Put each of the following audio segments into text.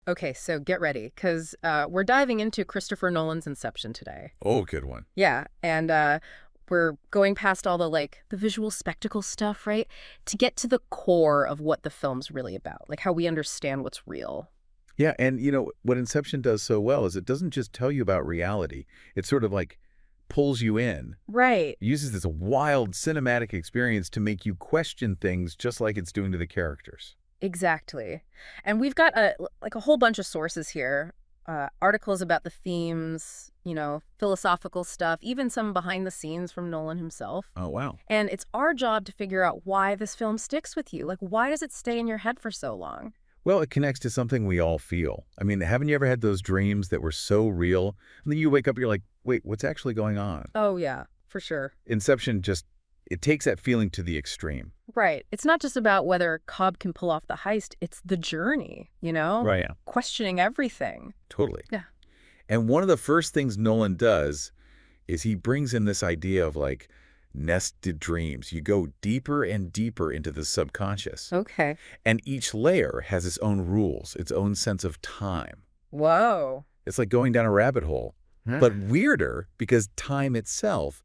Okay, so get ready, because we're diving into Christopher Nolan's Inception today. Oh, good one. Yeah, and we're going past all the visual spectacle stuff, right? To get to the core of what the film's really about, like how we understand what's real. Yeah, and what Inception does so well is it doesn't just tell you about reality. It sort of like pulls you in. Right. It uses this wild cinematic experience to make you question things just like it's doing to the characters. Exactly. And we've got a whole bunch of sources here, articles about the themes, philosophical stuff, even some behind the scenes from Nolan himself. Oh, wow. And it's our job to figure out why this film sticks with you. Like, why does it stay in your head for so long? Well, it connects to something we all feel. I mean, haven't you ever had those dreams that were so real, and then you wake up, you're like, wait, what's actually going on? Oh, yeah, for sure. Inception it takes that feeling to the extreme. Right. It's not just about whether Cobb can pull off the heist. It's the journey, Right, yeah. questioning everything. Totally. Yeah. And one of the first things Nolan does is he brings in this idea of like nested dreams. You go deeper and deeper into the subconscious. Okay. And each layer has its own rules, its own sense of time. Whoa. It's like going down a rabbit hole, but weirder because time itself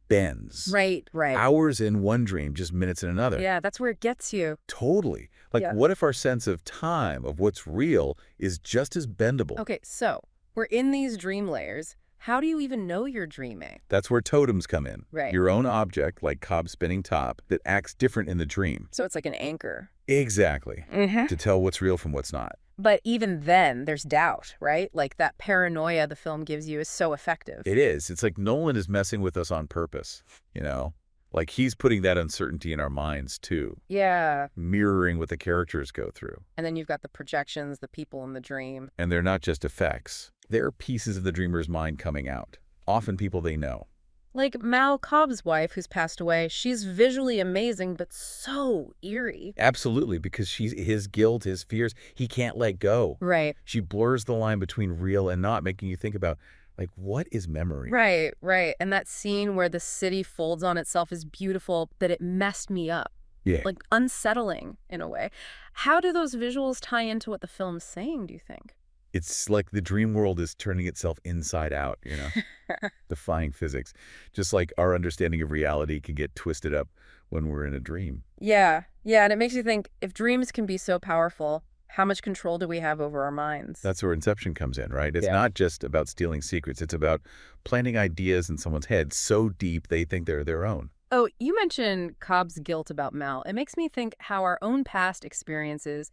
bends. Right, right. Hours in one dream, just minutes in another. Yeah, that's where it gets you. Totally. Like, Yeah. what if our sense of time, of what's real, is just as bendable? Okay, so we're in these dream layers. How do you even know you're dreaming? That's where totems come in. Right. Your own object, like Cobb's spinning top, that acts different in the dream. So it's like an anchor. Exactly. Mm-hmm. To tell what's real from what's not. But even then, there's doubt, right? Like that paranoia the film gives you is so effective. It is. It's like Nolan is messing with us on purpose, you know? Like he's putting that uncertainty in our minds, too. Yeah. Mirroring what the characters go through. And then you've got the projections, the people in the dream. And they're not just effects. They're pieces of the dreamer's mind coming out. Often people they know. Like Mal Cobb's wife, who's passed away, she's visually amazing, but so eerie. Absolutely, because his guilt, his fears, he can't let go. Right. She blurs the line between real and not, making you think about, like, what is memory? Right, right. And that scene where the city folds on itself is beautiful, but it messed me up. Yeah. Like unsettling in a way. How do those visuals tie into what the film's saying, do you think? It's like the dream world is turning itself inside out, you know, defying physics. Just like our understanding of reality can get twisted up when we're in a dream. Yeah, yeah. And it makes you think, if dreams can be so powerful, how much control do we have over our minds? That's where Inception comes in, right? It's Yeah. not just about stealing secrets. It's about planting ideas in someone's head so deep they think they're their own. Oh, you mentioned Cobb's guilt about Mal. It makes me think how our own past experiences,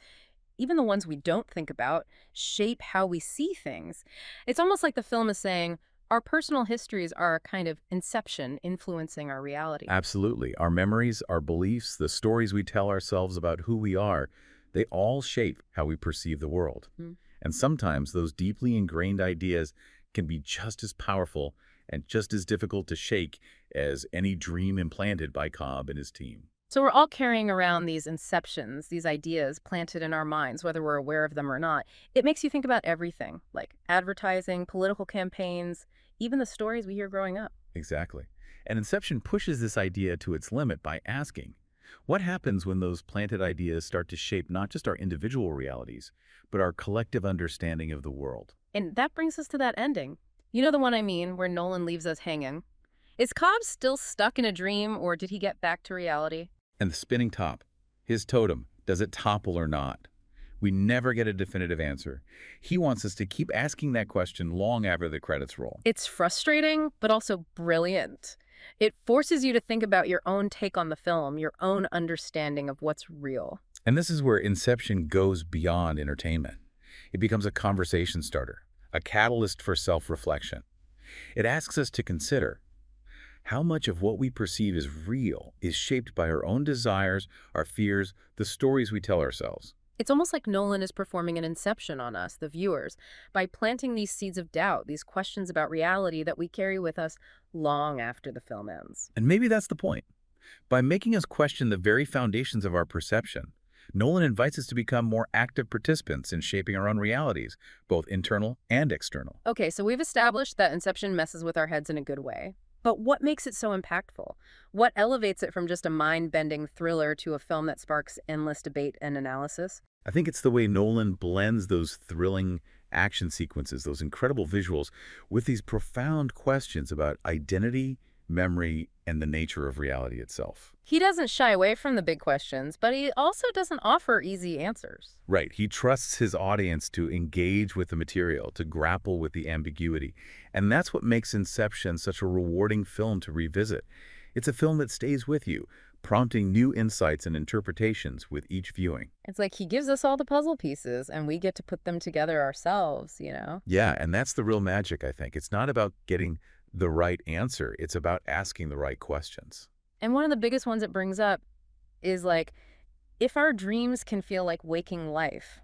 even the ones we don't think about, shape how we see things. It's almost like the film is saying our personal histories are a kind of inception influencing our reality. Absolutely. Our memories, our beliefs, the stories we tell ourselves about who we are, they all shape how we perceive the world. Mm. And sometimes those deeply ingrained ideas can be just as powerful and just as difficult to shake as any dream implanted by Cobb and his team. So we're all carrying around these inceptions, these ideas planted in our minds, whether we're aware of them or not. It makes you think about everything, like advertising, political campaigns, even the stories we hear growing up. Exactly. And Inception pushes this idea to its limit by asking, what happens when those planted ideas start to shape not just our individual realities, but our collective understanding of the world? And that brings us to that ending. You know the one I mean, where Nolan leaves us hanging. Is Cobb still stuck in a dream, or did he get back to reality? And the spinning top, his totem, does it topple or not? We never get a definitive answer. He wants us to keep asking that question long after the credits roll. It's frustrating, but also brilliant. It forces you to think about your own take on the film, your own understanding of what's real. And this is where Inception goes beyond entertainment. It becomes a conversation starter, a catalyst for self-reflection. It asks us to consider how much of what we perceive as real is shaped by our own desires, our fears, the stories we tell ourselves. It's almost like Nolan is performing an inception on us, the viewers, by planting these seeds of doubt, these questions about reality that we carry with us long after the film ends. And maybe that's the point. By making us question the very foundations of our perception, Nolan invites us to become more active participants in shaping our own realities, both internal and external. Okay, so we've established that Inception messes with our heads in a good way. But what makes it so impactful? What elevates it from just a mind-bending thriller to a film that sparks endless debate and analysis? I think it's the way Nolan blends those thrilling action sequences, those incredible visuals, with these profound questions about identity, memory, and the nature of reality itself. He doesn't shy away from the big questions, but he also doesn't offer easy answers. Right. He trusts his audience to engage with the material, to grapple with the ambiguity. And that's what makes Inception such a rewarding film to revisit. It's a film that stays with you, prompting new insights and interpretations with each viewing. It's like he gives us all the puzzle pieces and we get to put them together ourselves. Yeah, and that's the real magic, I think. It's not about getting the right answer. It's about asking the right questions. And one of the biggest ones it brings up is like, if our dreams can feel like waking life,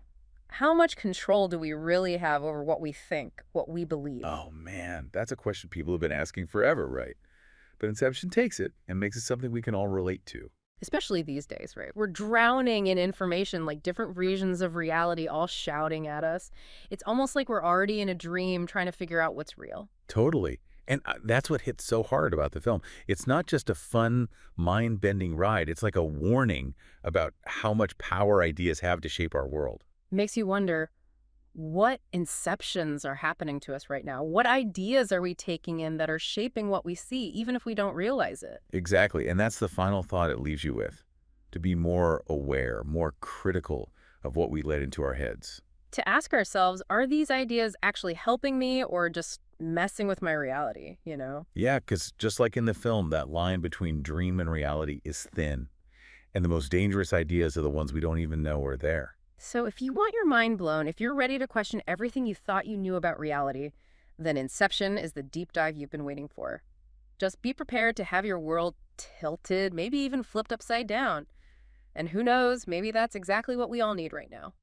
how much control do we really have over what we think, what we believe? Oh, man, that's a question people have been asking forever, right? But Inception takes it and makes it something we can all relate to. Especially these days, right? We're drowning in information, like different regions of reality all shouting at us. It's almost like we're already in a dream trying to figure out what's real. Totally. And that's what hits so hard about the film. It's not just a fun, mind-bending ride. It's like a warning about how much power ideas have to shape our world. Makes you wonder, what inceptions are happening to us right now? What ideas are we taking in that are shaping what we see, even if we don't realize it? Exactly. And that's the final thought it leaves you with, to be more aware, more critical of what we let into our heads. To ask ourselves, are these ideas actually helping me or just messing with my reality? Yeah, because just like in the film, that line between dream and reality is thin. And the most dangerous ideas are the ones we don't even know are there. So if you want your mind blown, if you're ready to question everything you thought you knew about reality, then Inception is the deep dive you've been waiting for. Just be prepared to have your world tilted, maybe even flipped upside down. And who knows, maybe that's exactly what we all need right now.